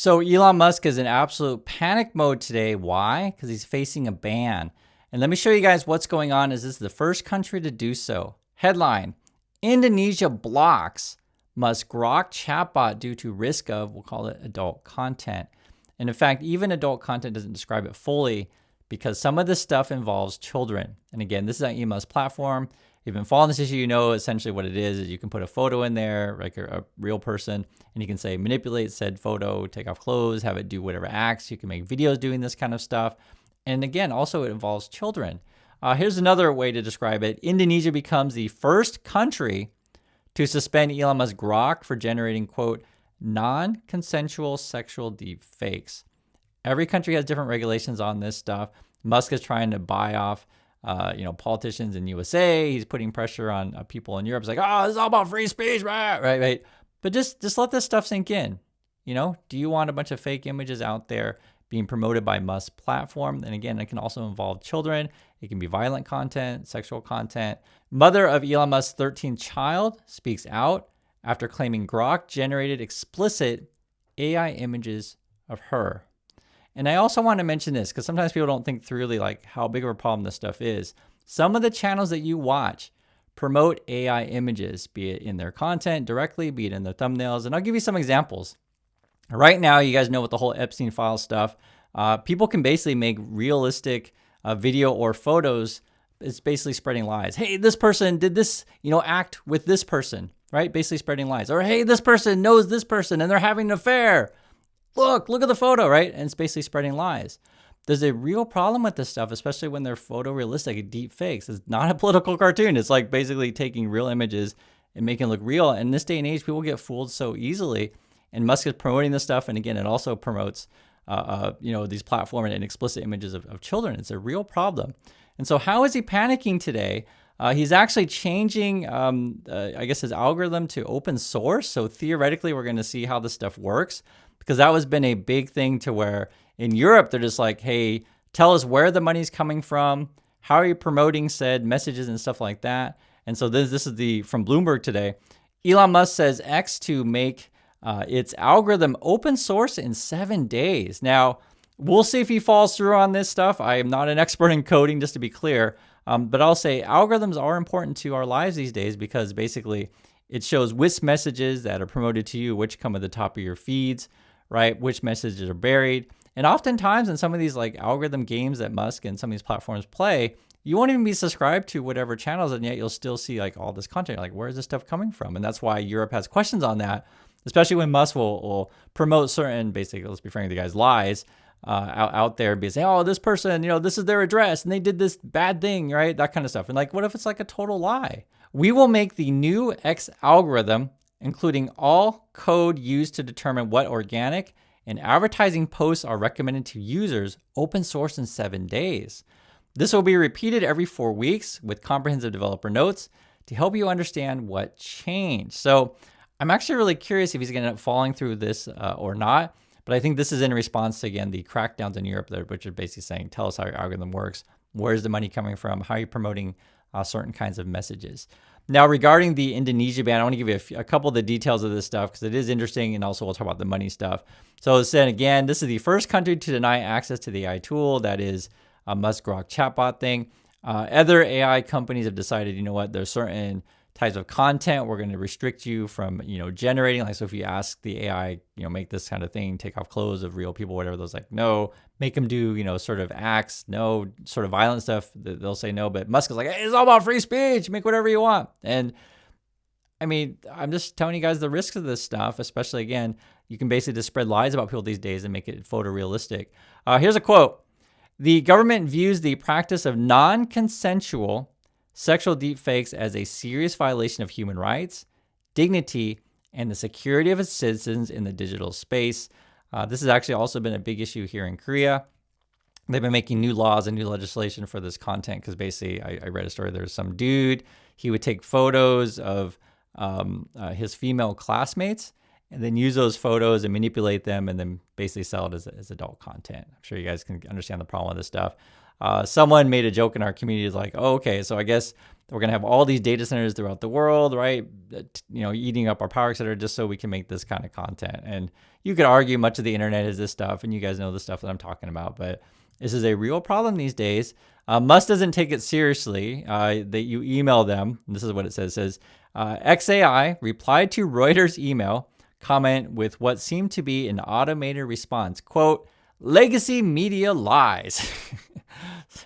So Elon Musk is in absolute panic mode today. Why? Because he's facing a ban. And let me show you guys what's going on, as this is the first country to do so. Headline: Indonesia blocks Musk Grok chatbot due to risk of, we'll call it, adult content. And in fact, even adult content doesn't describe it fully because some of this stuff involves children. And again, this is on Elon Musk's platform. If you've been following this issue, you know essentially what it is you can put a photo in there, like a real person, and you can say manipulate said photo, take off clothes, have it do whatever acts. You can make videos doing this kind of stuff. And again, also it involves children. Here's another way to describe it. Indonesia becomes the first country to suspend Elon Musk Grok for generating, quote, non-consensual sexual deep fakes. Every country has different regulations on this stuff. Musk is trying to buy off politicians in USA. He's putting pressure on people in Europe. It's like, oh, this is all about free speech, right? But just let this stuff sink in. Do you want a bunch of fake images out there being promoted by Musk's platform? And again, it can also involve children. It can be violent content, sexual content. Mother of Elon Musk's 13th child speaks out after claiming Grok generated explicit AI images of her. And I also want to mention this because sometimes people don't think through really like how big of a problem this stuff is. Some of the channels that you watch promote AI images, be it in their content directly, be it in their thumbnails. And I'll give you some examples. Right now, you guys know with the whole Epstein file stuff, people can basically make realistic video or photos. It's basically spreading lies. Hey, this person did this, act with this person, right? Basically spreading lies. Or, hey, this person knows this person and they're having an affair. Look at the photo, right? And it's basically spreading lies. There's a real problem with this stuff, especially when they're photorealistic, deep fakes. It's not a political cartoon. It's like basically taking real images and making it look real. And in this day and age, people get fooled so easily. And Musk is promoting this stuff. And again, it also promotes, these platform and explicit images of children. It's a real problem. And so how is he panicking today? He's actually changing, his algorithm to open source. So theoretically, we're going to see how this stuff works, because that has been a big thing to where in Europe, they're just like, hey, tell us where the money's coming from. How are you promoting said messages and stuff like that? And so this is from Bloomberg today. Elon Musk says X to make its algorithm open source in 7 days. Now, we'll see if he falls through on this stuff. I am not an expert in coding, just to be clear. But I'll say algorithms are important to our lives these days because basically it shows which messages that are promoted to you, which come at the top of your feeds, right? Which messages are buried. And oftentimes in some of these like algorithm games that Musk and some of these platforms play, you won't even be subscribed to whatever channels, and yet you'll still see like all this content. You're like, where is this stuff coming from? And that's why Europe has questions on that, especially when Musk will promote certain, basically, let's be frank with you guys, lies out there and be saying, oh, this person, this is their address and they did this bad thing, right? That kind of stuff. And like, what if it's like a total lie? We will make the new X algorithm, including all code used to determine what organic and advertising posts are recommended to users, open source in 7 days. This will be repeated every 4 weeks with comprehensive developer notes to help you understand what changed. So I'm actually really curious if he's going to end up falling through this or not. But I think this is in response to, again, the crackdowns in Europe, which are basically saying, tell us how your algorithm works. Where's the money coming from? How are you promoting certain kinds of messages? Now, regarding the Indonesia ban, I want to give you a couple of the details of this stuff because it is interesting, and also we'll talk about the money stuff. So as I said, again, this is the first country to deny access to the AI tool, that is a Musk Grok chatbot thing. Other AI companies have decided, there's certain types of content we're going to restrict you from, generating. Like, so if you ask the AI, make this kind of thing, take off clothes of real people, whatever, those like, no, make them do, sort of acts, no, sort of violent stuff, they'll say no. But Musk is like, hey, it's all about free speech, make whatever you want. And I mean, I'm just telling you guys the risks of this stuff, especially, again, you can basically just spread lies about people these days and make it photorealistic. Here's a quote. The government views the practice of non-consensual sexual deepfakes as a serious violation of human rights, dignity, and the security of its citizens in the digital space. This has actually also been a big issue here in Korea. They've been making new laws and new legislation for this content because basically I read a story. There's some dude, he would take photos of his female classmates and then use those photos and manipulate them and then basically sell it as adult content. I'm sure you guys can understand the problem with this stuff. Someone made a joke in our community, is like, oh, okay, so I guess we're going to have all these data centers throughout the world, right? Eating up our power, et cetera, just so we can make this kind of content. And you could argue much of the internet is this stuff, and you guys know the stuff that I'm talking about, but this is a real problem these days. Musk doesn't take it seriously. That you email them, and this is what it says. It says, XAI replied to Reuters email comment with what seemed to be an automated response, quote, legacy media lies.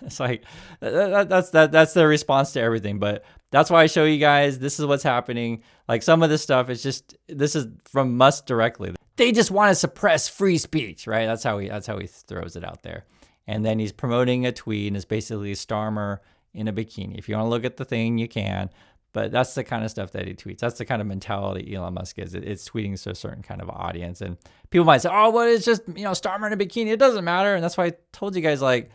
It's like, that's their response to everything. But that's why I show you guys, this is what's happening. Like some of this stuff, this is from Musk directly. They just want to suppress free speech, right? That's how he throws it out there. And then he's promoting a tweet, and it's basically a Starmer in a bikini. If you want to look at the thing, you can. But that's the kind of stuff that he tweets. That's the kind of mentality Elon Musk is. It's tweeting to a certain kind of audience. And people might say, oh, well, it's just, Starmer in a bikini. It doesn't matter. And that's why I told you guys, like,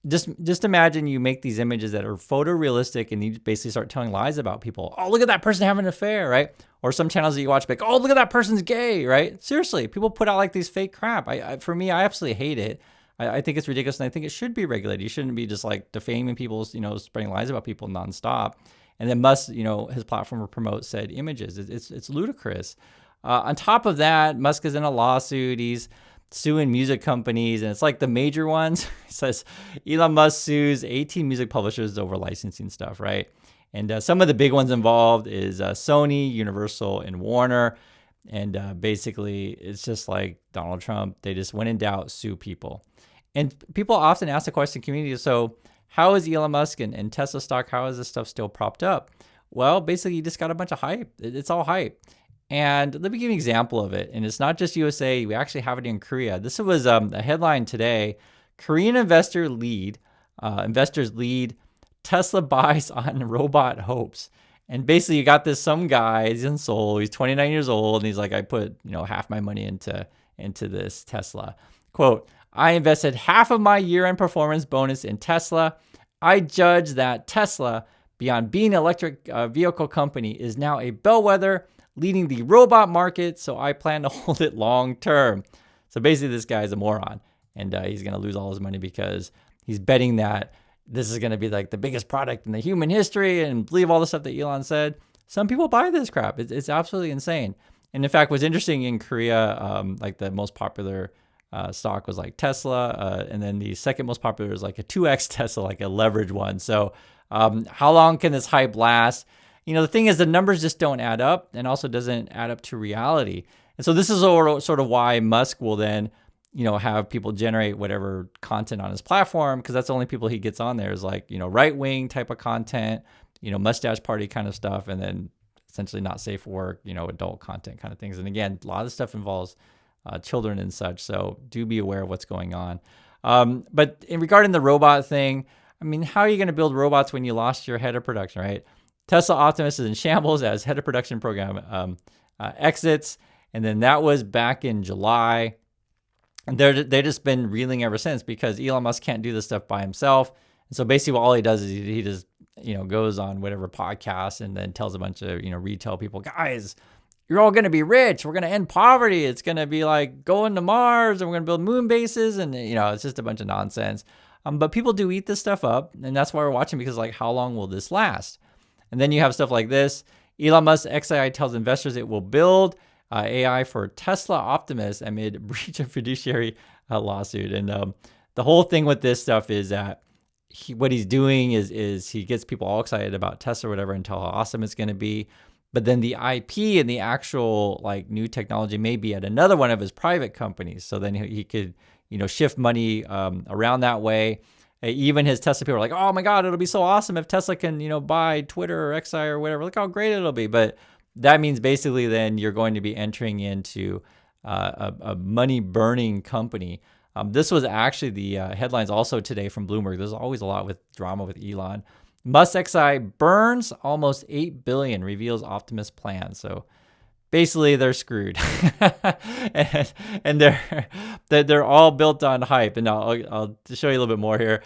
just imagine you make these images that are photorealistic and you basically start telling lies about people. Oh, look at that person having an affair, right? Or some channels that you watch, like, oh, look at that person's gay, right? Seriously, people put out like these fake crap. For me, I absolutely hate it. I think it's ridiculous, and I think it should be regulated. You shouldn't be just like defaming people, spreading lies about people nonstop. And then Musk, his platform will promote said images. It's ludicrous. On top of that, Musk is in a lawsuit. He's suing music companies, and it's like the major ones. He says Elon Musk sues 18 music publishers over licensing stuff, right? And some of the big ones involved is Sony, Universal, and Warner. And basically, it's just like Donald Trump. They just, when in doubt, sue people. And people often ask the question in the community, so how is Elon Musk and Tesla stock, how is this stuff still propped up? Well, basically, you just got a bunch of hype. It's all hype. And let me give you an example of it. And it's not just USA. We actually have it in Korea. This was a headline today. Korean investors lead Tesla buys on robot hopes. And basically, you got some guy, he's in Seoul, he's 29 years old, and he's like, I put half my money into this Tesla. Quote, I invested half of my year-end performance bonus in Tesla. I judge that Tesla, beyond being an electric vehicle company, is now a bellwether leading the robot market, so I plan to hold it long term. So basically, this guy is a moron, and he's going to lose all his money because he's betting that this is going to be like the biggest product in the human history and believe all the stuff that Elon said. Some people buy this crap. It's absolutely insane. And in fact, what's interesting in Korea, like the most popular stock was like Tesla, and then the second most popular is like a 2x Tesla, like a leverage one. So how long can this hype last? The thing is, the numbers just don't add up, and also doesn't add up to reality. And so this is sort of why Musk will then, have people generate whatever content on his platform, because that's the only people he gets on there is like, right-wing type of content, mustache party kind of stuff, and then essentially not safe for work, adult content kind of things. And again, a lot of stuff involves children and such, so do be aware of what's going on. But regarding the robot thing, I mean, how are you going to build robots when you lost your head of production, right? Tesla Optimus is in shambles as head of production program exits, and then that was back in July. And they've just been reeling ever since, because Elon Musk can't do this stuff by himself. And so basically all he does is he just, goes on whatever podcast and then tells a bunch of, retail people, guys, you're all going to be rich. We're going to end poverty. It's going to be like going to Mars, and we're going to build moon bases. And, it's just a bunch of nonsense. But people do eat this stuff up. And that's why we're watching, because like, how long will this last? And then you have stuff like this. Elon Musk XAI tells investors it will build AI for Tesla Optimus amid breach of fiduciary lawsuit. And the whole thing with this stuff is that what he's doing is he gets people all excited about Tesla or whatever and tell how awesome it's going to be. But then the IP and the actual like new technology may be at another one of his private companies. So then he could, shift money around that way. Even his Tesla people are like, oh my God, it'll be so awesome if Tesla can, buy Twitter or XI or whatever. Look how great it'll be. But that means basically then you're going to be entering into a money-burning company. This was actually the headlines also today from Bloomberg. There's always a lot with drama with Elon. Musk XI burns almost $8 billion, reveals Optimus plan. So basically they're screwed. and they're all built on hype. And I'll show you a little bit more here.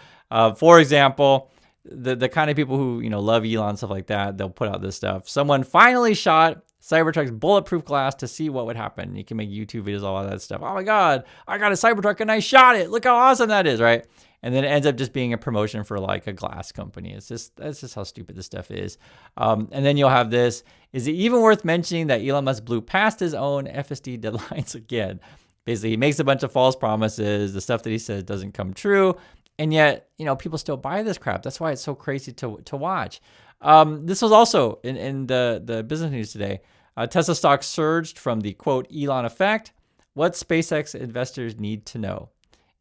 For example, the kind of people who love Elon, stuff like that, they'll put out this stuff. Someone finally shot Cybertruck's bulletproof glass to see what would happen. You can make YouTube videos, all that stuff. Oh my God, I got a Cybertruck and I shot it. Look how awesome that is, right? And then it ends up just being a promotion for like a glass company. That's just how stupid this stuff is. And then you'll have this. Is it even worth mentioning that Elon Musk blew past his own FSD deadlines again? Basically, he makes a bunch of false promises. The stuff that he says doesn't come true. And yet, people still buy this crap. That's why it's so crazy to watch. This was also in the business news today. Tesla stock surged from the quote Elon effect. What SpaceX investors need to know.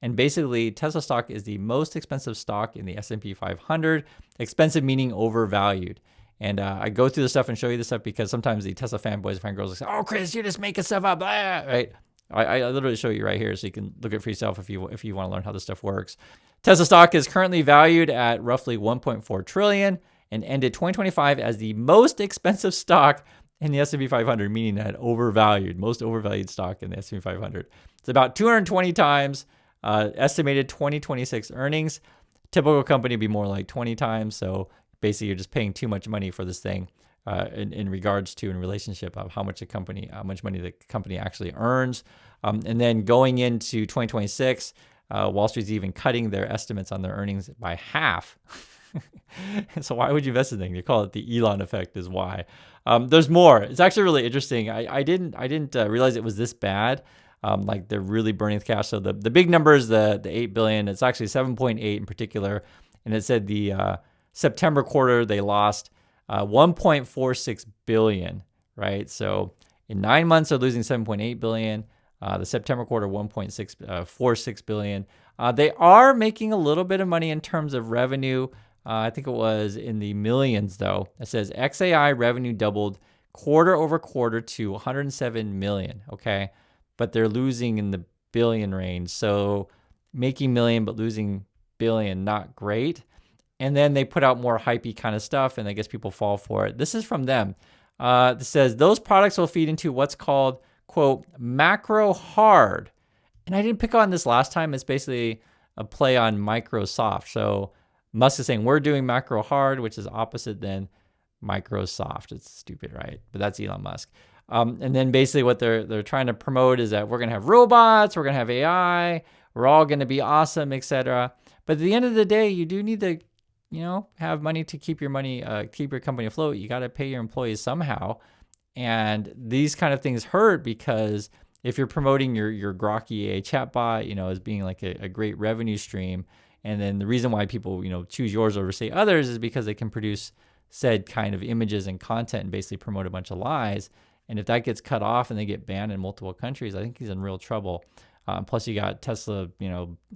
And basically, Tesla stock is the most expensive stock in the S&P 500. Expensive meaning overvalued. And I go through the stuff and show you this stuff because sometimes the Tesla fanboys and fangirls say, "Oh, Chris, you're just making stuff up," right? I literally show you right here so you can look at it for yourself if you want to learn how this stuff works. Tesla stock is currently valued at roughly 1.4 trillion and ended 2025 as the most expensive stock in the S&P 500, meaning that most overvalued stock in the S&P 500. It's about 220 times estimated 2026 earnings. Typical company would be more like 20 times. So basically, you're just paying too much money for this thing in relationship of how much money the company actually earns. And then going into 2026, Wall Street's even cutting their estimates on their earnings by half. So why would you invest in the thing? They call it the Elon effect is why. There's more. It's actually really interesting. I didn't realize it was this bad. Like they're really burning the cash. So the big number is the 8 billion. It's actually 7.8 in particular. And it said the September quarter, they lost 1.46 billion, right? So in 9 months, they're losing 7.8 billion. The September quarter, 1.46 billion. They are making a little bit of money in terms of revenue. I think it was in the millions, though. It says XAI revenue doubled quarter over quarter to 107 million, okay? But they're losing in the billion range. So making million but losing billion, not great. And then they put out more hypey kind of stuff, and I guess people fall for it. This is from them. It says, those products will feed into what's called, quote, macro hard. And I didn't pick on this last time. It's basically a play on Microsoft. So Musk is saying we're doing macro hard, which is opposite than Microsoft. It's stupid, right? But that's Elon Musk. And then basically what they're trying to promote is that we're going to have robots, we're going to have AI, we're all going to be awesome, etc. But at the end of the day, you do need to, have money to keep your company afloat. You got to pay your employees somehow. And these kind of things hurt because if you're promoting your Grok EA chatbot, as being like a great revenue stream, and then the reason why people, choose yours over say others is because they can produce said kind of images and content and basically promote a bunch of lies. And if that gets cut off and they get banned in multiple countries, I think he's in real trouble. Plus you got Tesla,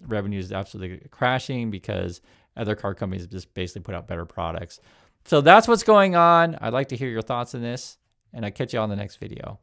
revenues absolutely crashing because other car companies just basically put out better products. So that's what's going on. I'd like to hear your thoughts on this, and I'll catch you on the next video.